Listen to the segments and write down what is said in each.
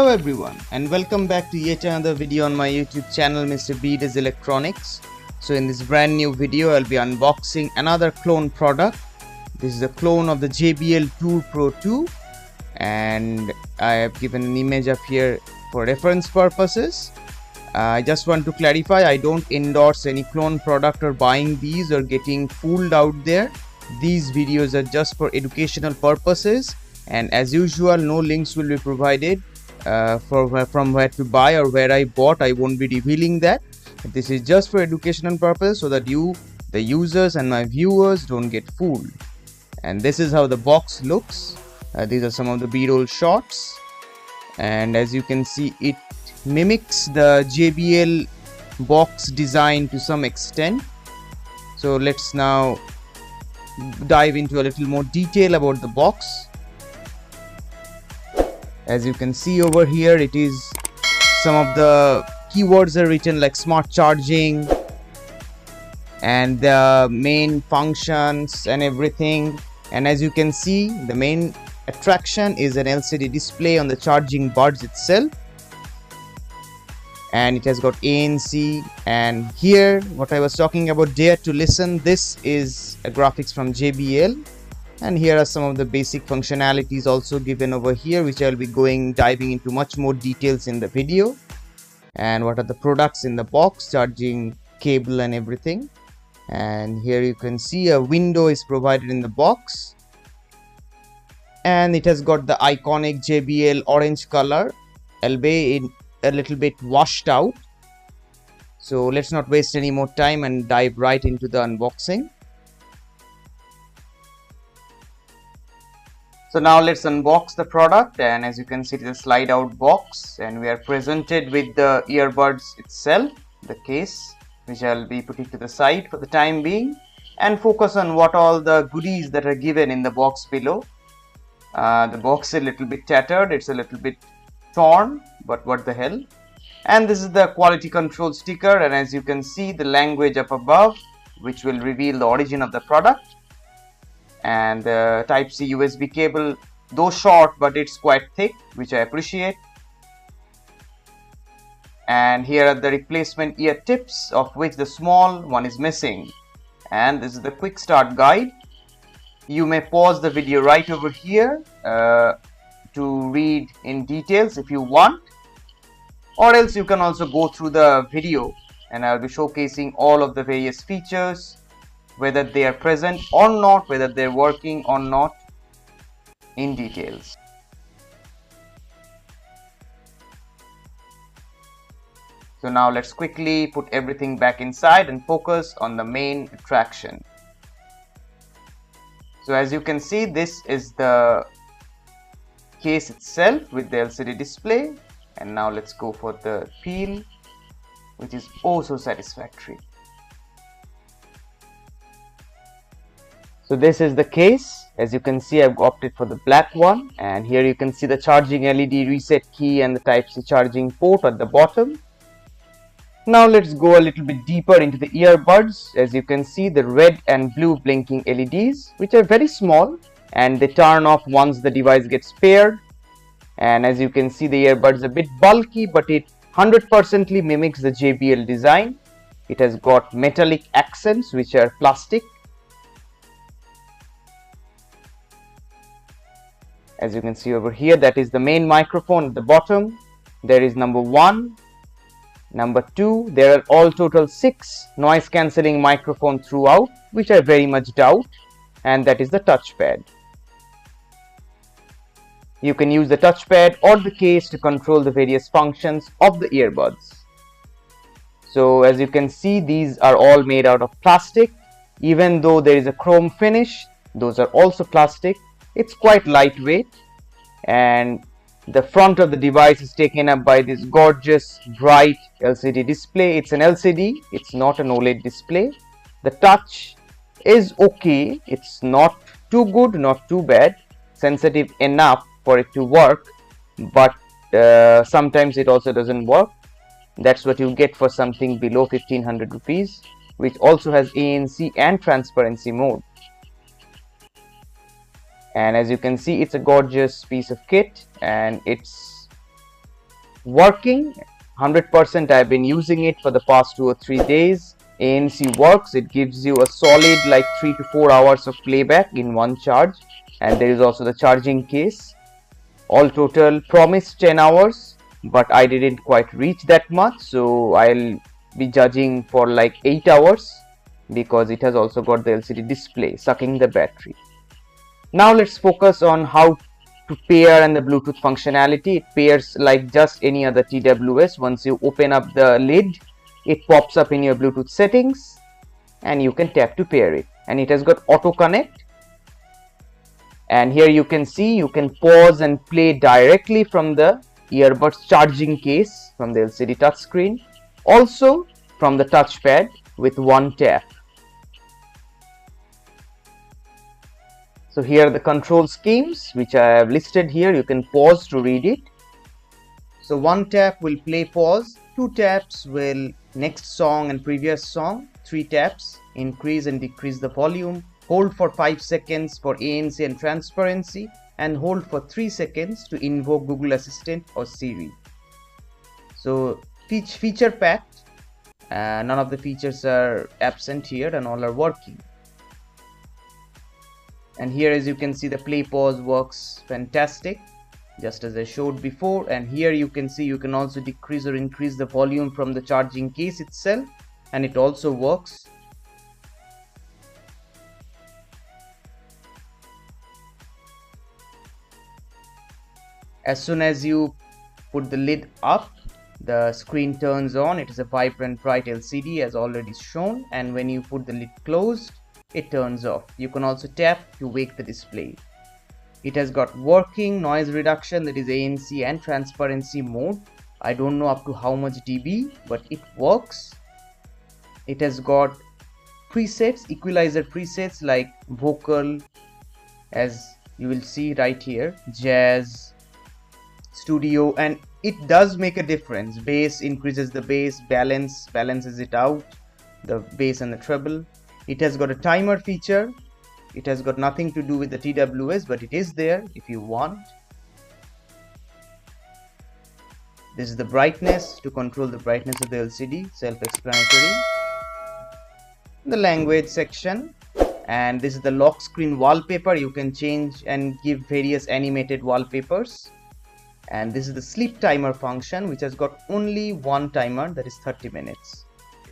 Hello everyone and welcome back to yet another video on my YouTube channel mrbdoeselectronics Electronics. So in this brand new video I'll be unboxing another clone product. This is a clone of the JBL Tour Pro 2 and I have given an image up here for reference purposes. I just want to clarify, I don't endorse any clone product or buying these or getting fooled out there. These videos are just for educational purposes, and as usual no links will be provided from where to buy or where I bought. I won't be revealing that. This is just for educational purpose so that you, the users and my viewers, don't get fooled. And this is how the box looks. These are some of the B-roll shots, and as you can see it mimics the JBL box design to some extent. So let's now dive into a little more detail about the box. As you can see over here, it is some of the keywords are written like smart charging and the main functions and everything. And as you can see, the main attraction is an LCD display on the charging buds itself, and it has got ANC. And here what I was talking about, dare to listen, this is a graphics from JBL. And here are some of the basic functionalities also given over here, which I'll be diving into much more details in the video. And what are the products in the box, charging cable and everything. And here you can see a window is provided in the box, and it has got the iconic JBL orange color, albeit a little bit washed out. So let's not waste any more time and dive right into the unboxing. So now let's unbox the product, and as you can see it is a slide out box, and we are presented with the earbuds itself, the case, which I'll be putting to the side for the time being and focus on what all the goodies that are given in the box below. The box is a little bit tattered, it's a little bit torn, but what the hell. And this is the quality control sticker, and as you can see the language up above, which will reveal the origin of the product. And the Type-C USB cable, though short but it's quite thick, which I appreciate. And here are the replacement ear tips, of which the small one is missing. And this is the quick start guide. You may pause the video right over here to read in details if you want, or else you can also go through the video and I'll be showcasing all of the various features, whether they are present or not, whether they're working or not, in details. So now let's quickly put everything back inside and focus on the main attraction. So as you can see, this is the case itself with the LCD display, and now let's go for the peel, which is oh so satisfactory. So this is the case. As you can see, I've opted for the black one, and here you can see the charging LED reset key and the Type-C charging port at the bottom. Now let's go a little bit deeper into the earbuds. As you can see, the red and blue blinking LEDs, which are very small, and they turn off once the device gets paired. And as you can see, the earbuds are a bit bulky, but it 100% mimics the JBL design. It has got metallic accents which are plastic. As you can see over here, that is the main microphone at the bottom. There is number 1, number 2. There are all total 6 noise cancelling microphones throughout, which I very much doubt. And that is the touchpad. You can use the touchpad or the case to control the various functions of the earbuds. So as you can see, these are all made out of plastic. Even though there is a chrome finish, those are also plastic. It's quite lightweight, and the front of the device is taken up by this gorgeous bright LCD display. It's an LCD, it's not an OLED display. The touch is okay, it's not too good, not too bad, sensitive enough for it to work, but sometimes it also doesn't work. That's what you get for something below 1500 rupees, which also has ANC and transparency mode. And as you can see, it's a gorgeous piece of kit, and it's Working 100%. I've been using it for the past 2 or 3 days. ANC works. It gives you a solid like 3 to 4 hours of playback in one charge, and there is also the charging case. All total promised 10 hours, but I didn't quite reach that much, so I'll be judging for like 8 hours because it has also got the LCD display sucking the battery. Now let's focus on how to pair and the Bluetooth functionality. It pairs like just any other TWS. Once you open up the lid, it pops up in your Bluetooth settings and you can tap to pair it, and it has got auto connect. And here you can see you can pause and play directly from the earbuds charging case from the LCD touchscreen, also from the touchpad with one tap. So here are the control schemes which I have listed here. You can pause to read it. So one tap will play pause, two taps will next song and previous song, three taps increase and decrease the volume, hold for 5 seconds for ANC and transparency, and hold for 3 seconds to invoke Google Assistant or Siri. So feature packed, none of the features are absent here and all are working. And here as you can see the play pause works fantastic, just as I showed before. And here you can see you can also decrease or increase the volume from the charging case itself, and it also works. As soon as you put the lid up, the screen turns on. It is a vibrant bright LCD as already shown, and when you put the lid closed, it turns off. You can also tap to wake the display. It has got working noise reduction, that is ANC, and transparency mode. I don't know up to how much dB, but it works. It has got presets, equalizer presets like vocal, as you will see right here, jazz, studio, and it does make a difference. Bass increases the bass, balances it out, the bass and the treble. It has got a timer feature. It has got nothing to do with the TWS, but it is there if you want. This is the brightness, to control the brightness of the LCD, self-explanatory. The language section, and this is the lock screen wallpaper. You can change and give various animated wallpapers. And this is the sleep timer function, which has got only one timer, that is 30 minutes.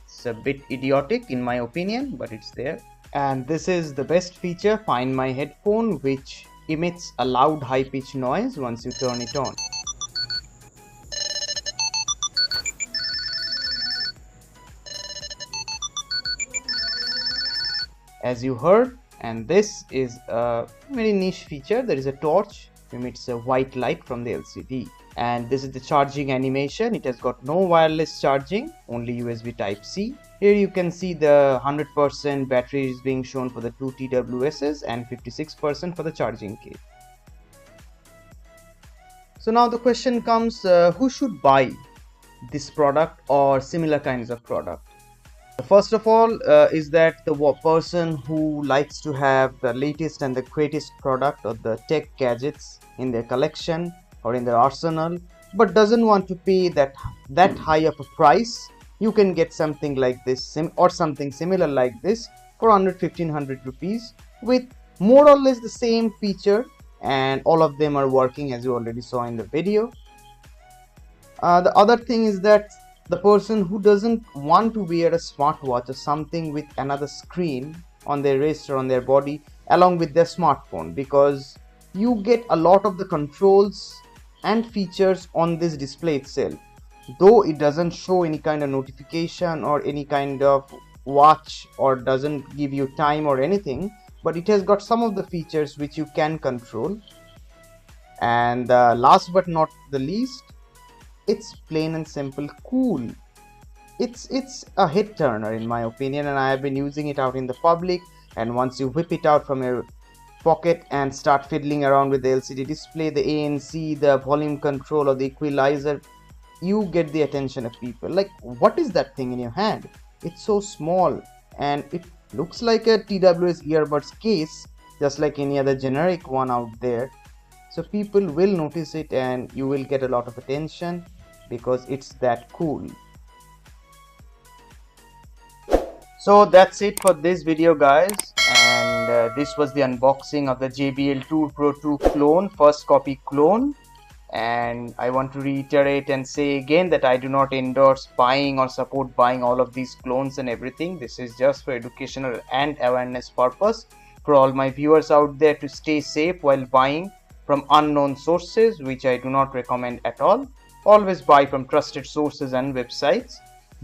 It's a bit idiotic in my opinion, but it's there. And this is the best feature, Find My Headphone, which emits a loud high-pitched noise once you turn it on. As you heard, and this is a very niche feature. There is a torch, emits a white light from the LCD. And this is the charging animation. It has got no wireless charging, only USB Type-C. Here you can see the 100% battery is being shown for the two TWSs and 56% for the charging case. So now the question comes, who should buy this product or similar kinds of product? First of all is that the person who likes to have the latest and the greatest product or the tech gadgets in their collection or in their arsenal, but doesn't want to pay that high of a price. You can get something like this or something similar like this for under 1500 rupees with more or less the same feature, and all of them are working as you already saw in the video. The other thing is that the person who doesn't want to wear a smartwatch or something with another screen on their wrist or on their body along with their smartphone, because you get a lot of the controls and features on this display itself. Though it doesn't show any kind of notification or any kind of watch or doesn't give you time or anything, but it has got some of the features which you can control. And last but not the least, it's plain and simple cool. It's a head turner in my opinion, and I have been using it out in the public. And once you whip it out from your pocket and start fiddling around with the LCD display, the ANC, the volume control or the equalizer, you get the attention of people. Like, what is that thing in your hand? It's so small and it looks like a TWS earbuds case, just like any other generic one out there. So people will notice it and you will get a lot of attention. because it's that cool. So that's it for this video, guys, and this was the unboxing of the JBL Tour Pro 2 clone, first copy clone. And I want to reiterate and say again that I do not endorse buying or support buying all of these clones and everything. This is just for educational and awareness purpose for all my viewers out there to stay safe while buying from unknown sources, which I do not recommend at all. Always buy from trusted sources and websites.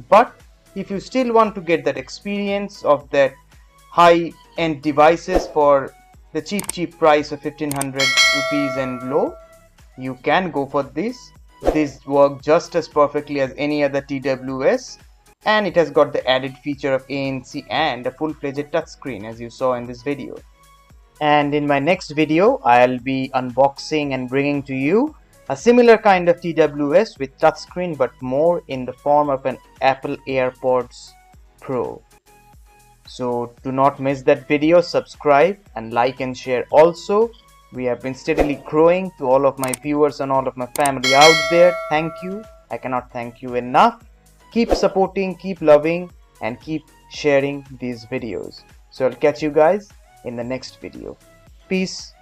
But if you still want to get that experience of that high-end devices for the cheap price of 1500 rupees and low, you can go for this. This works just as perfectly as any other TWS, and it has got the added feature of ANC and a full-fledged touchscreen, as you saw in this video. And in my next video, I'll be unboxing and bringing to you a similar kind of TWS with touchscreen, but more in the form of an Apple AirPods Pro. So do not miss that video. Subscribe and like and share also. We have been steadily growing. To all of my viewers and all of my family out there, thank you. I cannot thank you enough. Keep supporting, keep loving, and keep sharing these videos. So I'll catch you guys in the next video. Peace.